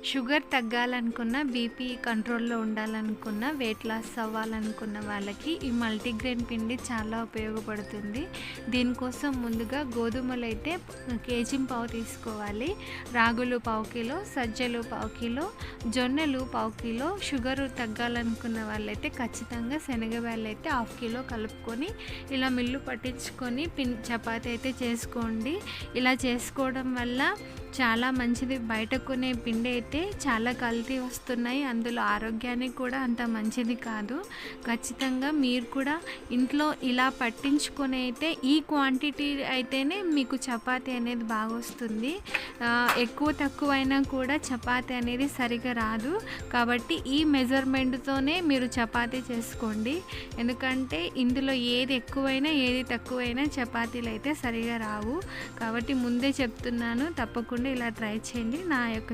Sugar తగ్గాలనుకున్న, BP కంట్రోల్‌లో ఉండాలనుకున్న, weight loss అవ్వాలనుకున్న వాళ్ళకి ఈ మల్టీగ్రెయిన్ పిండి చాలా ఉపయోగపడుతుంది. దీనికోసం ముందుగా గోధుమలైతే కేజీంపావు తీసుకోవాలి. రాగులు పావు కిలో, సజ్జలు పావు కిలో, జొన్నలు పావు కిలో. షుగర్ తగ్గాలనుకున్న వాళ్ళైతే ఖచ్చితంగా శనగ బ్యాళ్ళైతే హాఫ్ కిలో కలుపుకొని ఇలా మిల్లు పట్టించుకొని చపాతీ అయితే చేసుకోండి. ఇలా చేసుకోవడం వల్ల చాలా మంచిది. బయట కొనే పిండి అయితే చాలా కల్తీ వస్తున్నాయి, అందులో ఆరోగ్యానికి కూడా అంత మంచిది కాదు. ఖచ్చితంగా మీరు కూడా ఇంట్లో ఇలా పట్టించుకొని అయితే ఈ క్వాంటిటీ అయితేనే మీకు చపాతీ అనేది బాగా వస్తుంది. ఎక్కువ తక్కువ అయినా కూడా చపాతీ అనేది సరిగా రాదు. కాబట్టి ఈ మెజర్మెంట్తోనే మీరు చపాతీ చేసుకోండి. ఎందుకంటే ఇందులో ఏది ఎక్కువైనా ఏది తక్కువైనా చపాతీలు అయితే సరిగా రావు. కాబట్టి ముందే చెప్తున్నాను, తప్పకుండా ఇలా ట్రై చేయండి. నా యొక్క